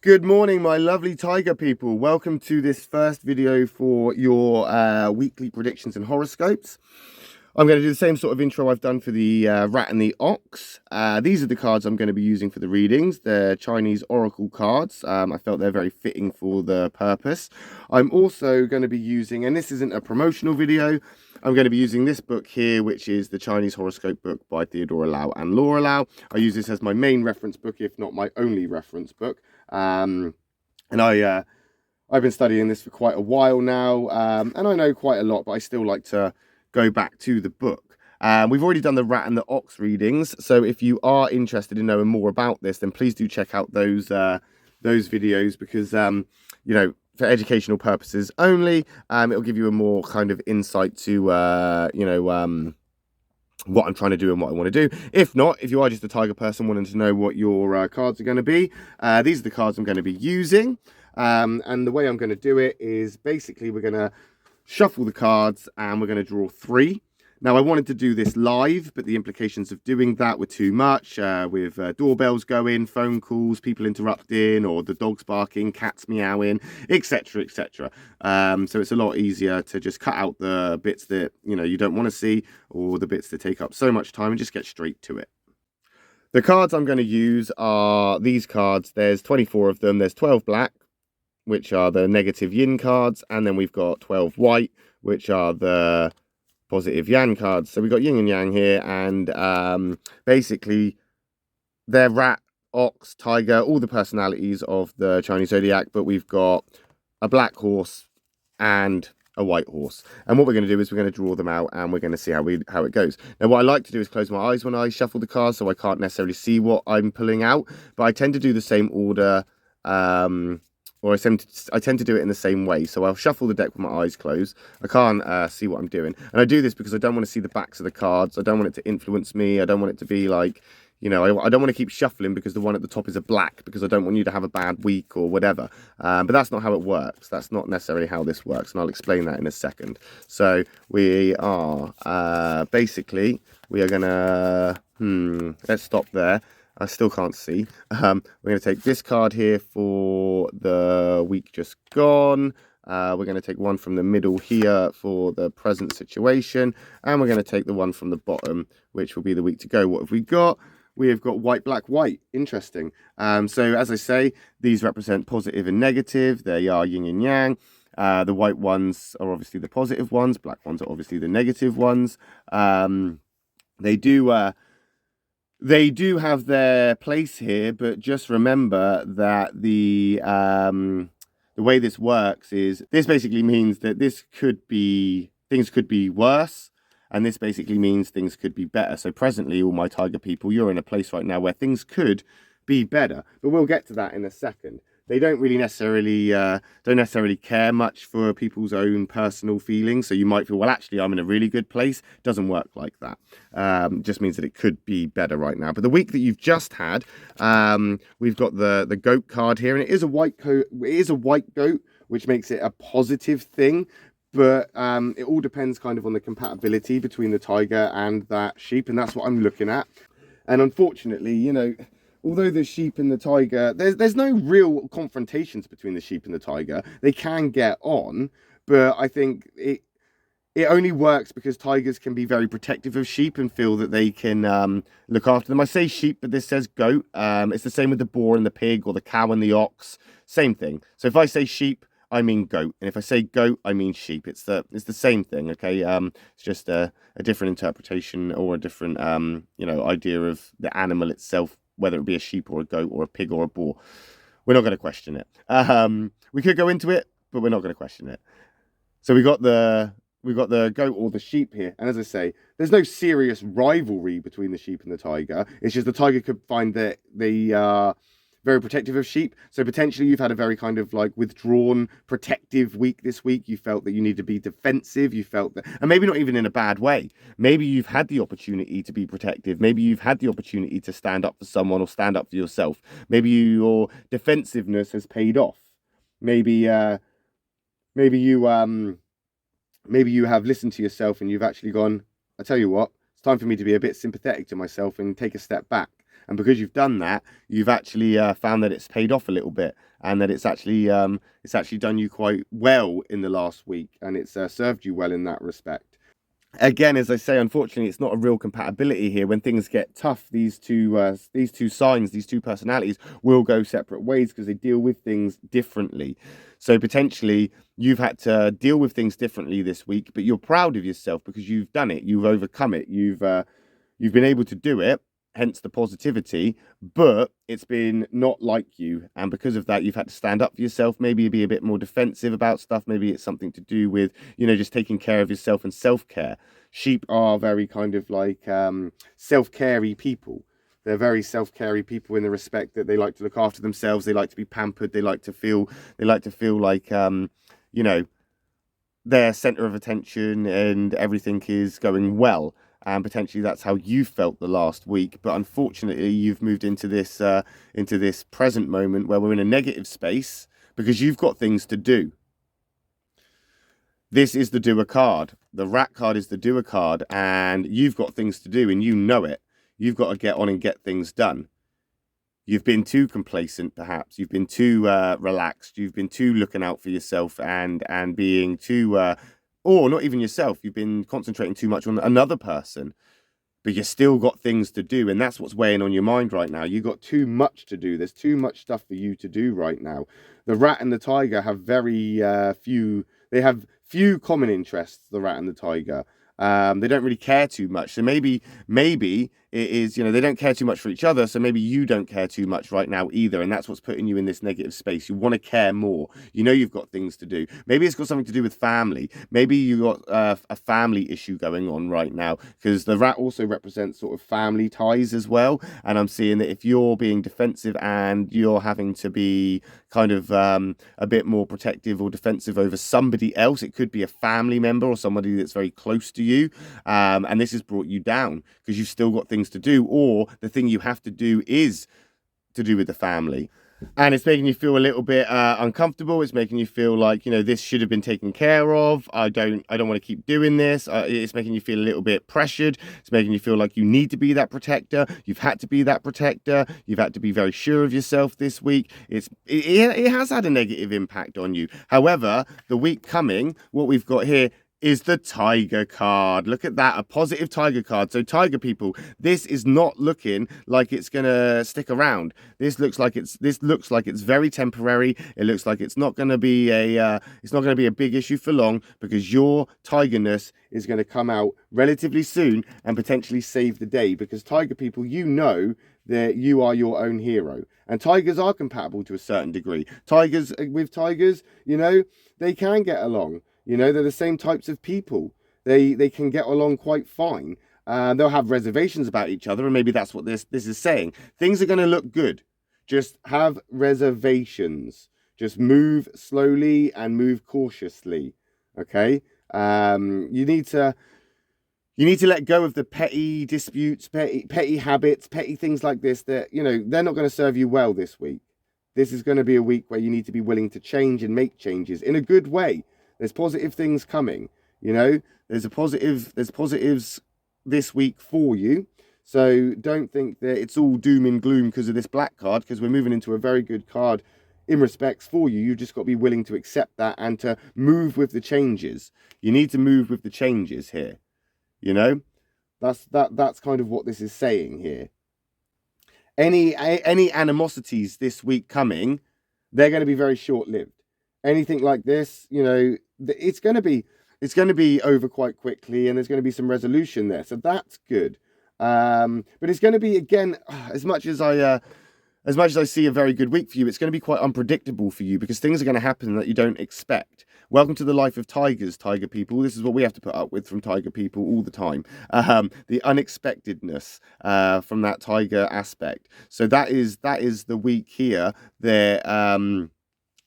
Good morning, my lovely tiger people. Welcome to this first video for your weekly predictions and horoscopes. I'm going to do the same sort of intro I've done for the rat and the ox. These are the cards I'm going to be using for the readings. They're Chinese oracle cards. I felt they're very fitting for the purpose. I'm also going to be using, and this isn't a promotional video, I'm going to be using this book here, which is the Chinese horoscope book by Theodora and Laura Lau. I use this as my main reference book, if not my only reference book. And I've been studying this for quite a while now, and I know quite a lot, but I still like to go back to the book. We've already done the rat and the ox readings, so if you are interested in knowing more about this, then please do check out those videos, because you know, for educational purposes only, it'll give you a more kind of insight to what I'm trying to do and what I want to do. If not, if you are just a tiger person wanting to know what your cards are going to be, these are the cards I'm going to be using. And the way I'm going to do it is basically we're going to shuffle the cards and we're going to draw 3. Now, I wanted to do this live, but the implications of doing that were too much, with doorbells going, phone calls, people interrupting, or the dogs barking, cats meowing, etc., etc. So it's a lot easier to just cut out the bits that, you know, you don't want to see, or the bits that take up so much time, and just get straight to it. The cards I'm going to use are these cards. There's 24 of them. There's 12 black, which are the negative yin cards, and then we've got 12 white, which are the positive yang cards. So we've got yin and yang here, and basically they're rat, ox, tiger, all the personalities of the Chinese Zodiac, but we've got a black horse and a white horse. And what we're going to do is we're going to draw them out, and we're going to see how it goes. Now, what I like to do is close my eyes when I shuffle the cards, so I can't necessarily see what I'm pulling out, but I tend to do the same order, or I tend to do it in the same way. So I'll shuffle the deck with my eyes closed. I can't see what I'm doing. And I do this because I don't want to see the backs of the cards. I don't want it to influence me. I don't want it to be like, you know, I don't want to keep shuffling because the one at the top is a black, because I don't want you to have a bad week or whatever. But that's not how it works. That's not necessarily how this works. And I'll explain that in a second. So we are, basically, we are going to, let's stop there. I still can't see. We're going to take this card here for the week just gone. We're going to take one from the middle here for the present situation. And we're going to take the one from the bottom, which will be the week to go. What have we got? We have got white, black, white. Interesting. So as I say, these represent positive and negative. They are yin and yang. The white ones are obviously the positive ones. Black ones are obviously the negative ones. They do have their place here, but just remember that the way this works is, this basically means that things could be worse, and this basically means things could be better. So presently, all my tiger people, you're in a place right now where things could be better, but we'll get to that in a second. They don't really necessarily care much for people's own personal feelings. So you might feel, well, actually, I'm in a really good place. Doesn't work like that. Just means that it could be better right now. But the week that you've just had, we've got the goat card here, and it is a white coat. It is a white goat, which makes it a positive thing. But it all depends kind of on the compatibility between the tiger and that sheep, and that's what I'm looking at. And unfortunately, you know, although the sheep and the tiger, there's no real confrontations between the sheep and the tiger. They can get on, but I think it only works because tigers can be very protective of sheep and feel that they can look after them. I say sheep, but this says goat. It's the same with the boar and the pig, or the cow and the ox. Same thing. So if I say sheep, I mean goat, and if I say goat, I mean sheep. It's the same thing. Okay, it's just a different interpretation, or a different idea of the animal itself, whether it be a sheep or a goat or a pig or a boar. We're not going to question it. We could go into it, but we're not going to question it. So we got the goat or the sheep here, and as I say, there's no serious rivalry between the sheep and the tiger. It's just the tiger could find that they are very protective of sheep. So potentially you've had a very kind of like withdrawn, protective week this week. You felt that you need to be defensive. You felt that, and maybe not even in a bad way. Maybe you've had the opportunity to be protective. Maybe you've had the opportunity to stand up for someone or stand up for yourself. Maybe your defensiveness has paid off. Maybe you have listened to yourself and you've actually gone, I tell you what, it's time for me to be a bit sympathetic to myself and take a step back. And because you've done that, you've actually found that it's paid off a little bit, and that it's actually done you quite well in the last week, and it's served you well in that respect. Again, as I say, unfortunately, it's not a real compatibility here. When things get tough, these two signs, these two personalities will go separate ways because they deal with things differently. So potentially, you've had to deal with things differently this week, but you're proud of yourself because you've done it. You've overcome it. You've been able to do it. Hence the positivity, but it's been not like you, and because of that, you've had to stand up for yourself, maybe be a bit more defensive about stuff. Maybe it's something to do with, just taking care of yourself and self-care. Sheep are very kind of like self-carey people. They're very self-carey people in the respect that they like to look after themselves. They like to be pampered. They like to feel like their center of attention and everything is going well. And potentially that's how you felt the last week. But unfortunately, you've moved into this present moment where we're in a negative space because you've got things to do. This is the doer card. The rat card is the doer card, and you've got things to do, and you know it. You've got to get on and get things done. You've been too complacent, perhaps. You've been too relaxed. You've been too looking out for yourself and being too... or not even yourself, you've been concentrating too much on another person, but you've still got things to do, and that's what's weighing on your mind right now. You've got too much to do. There's too much stuff for you to do right now. The rat and the tiger have very few common interests, the rat and the tiger. They don't really care too much. So maybe it is, they don't care too much for each other. So maybe you don't care too much right now either. And that's what's putting you in this negative space. You want to care more. You've got things to do. Maybe it's got something to do with family. Maybe you got a family issue going on right now, because the rat also represents sort of family ties as well. And I'm seeing that if you're being defensive and you're having to be kind of a bit more protective or defensive over somebody else, it could be a family member or somebody that's very close to you, and this has brought you down because you've still got things to do, or the thing you have to do is to do with the family, and it's making you feel a little bit uncomfortable. It's making you feel like this should have been taken care of. I don't want to keep doing this. It's making you feel a little bit pressured. It's making you feel like you need to be that protector. You've had to be that protector. You've had to be very sure of yourself this week. It has had a negative impact on you. However, the week coming, what we've got here is the tiger card. Look at that, a positive tiger card. So tiger people, this is not looking like it's gonna stick around. This looks like it's very temporary. It looks like it's not gonna be a big issue for long, because your tigerness is going to come out relatively soon and potentially save the day, because tiger people, that you are your own hero, and tigers are compatible to a certain degree. Tigers, they can get along. They're the same types of people. They can get along quite fine. They'll have reservations about each other, and maybe that's what this is saying. Things are going to look good. Just have reservations. Just move slowly and move cautiously. Okay? You need to let go of the petty disputes, petty habits, petty things like this that, they're not going to serve you well this week. This is going to be a week where you need to be willing to change and make changes in a good way. There's positive things coming, there's positives this week for you. So don't think that it's all doom and gloom because of this black card, because we're moving into a very good card in respects for you. You've just got to be willing to accept that and to move with the changes. You need to move with the changes here. That's kind of what this is saying here. Any animosities this week coming, they're going to be very short-lived. Anything like this, it's going to be over quite quickly, and there's going to be some resolution there. So that's good. But it's going to be, again, as much as I see a very good week for you, it's going to be quite unpredictable for you, because things are going to happen that you don't expect. Welcome to the life of tigers, tiger people. This is what we have to put up with from tiger people all the time. The unexpectedness from that tiger aspect. So that is the week here.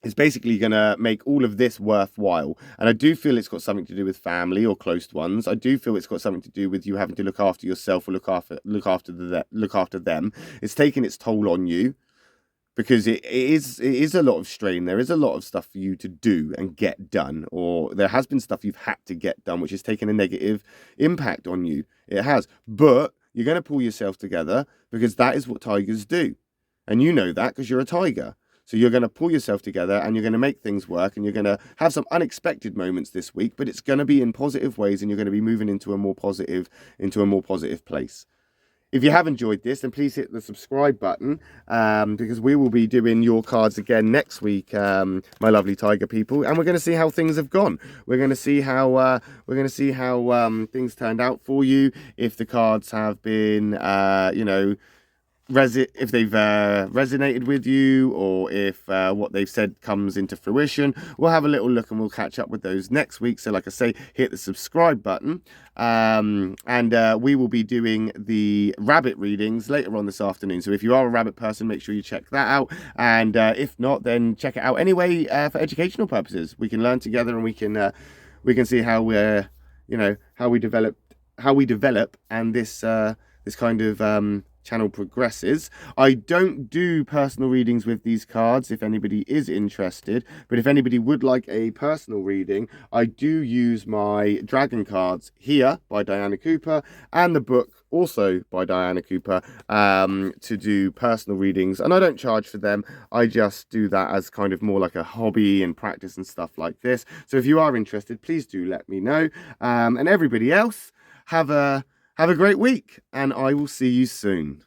Is basically going to make all of this worthwhile. And I do feel it's got something to do with family or close ones. I do feel it's got something to do with you having to look after yourself or look after them. It's taking its toll on you. because it is a lot of strain. There is a lot of stuff for you to do and get done, or there has been stuff you've had to get done, which has taken a negative impact on you. It has, but you're going to pull yourself together because that is what tigers do. And you know that because you're a tiger. So you're going to pull yourself together and you're going to make things work, and you're going to have some unexpected moments this week, but it's going to be in positive ways, and you're going to be moving into a more positive place. If you have enjoyed this, then please hit the subscribe button, because we will be doing your cards again next week, my lovely tiger people, and we're going to see how things have gone. We're going to see how things turned out for you. If the cards have been, if they've resonated with you, or if what they've said comes into fruition. We'll have a little look and we'll catch up with those next week. So like I say, hit the subscribe button, and we will be doing the rabbit readings later on this afternoon. So if you are a rabbit person, make sure you check that out, and if not, then check it out anyway, for educational purposes. We can learn together, and we can see how we're how we develop, and this kind of channel progresses. I don't do personal readings with these cards if anybody is interested, but if anybody would like a personal reading, I do use my dragon cards here by Diana Cooper, and the book also by Diana Cooper, to do personal readings, and I don't charge for them. I just do that as kind of more like a hobby and practice and stuff like this. So if you are interested, please do let me know, and everybody else, have a great week, and I will see you soon.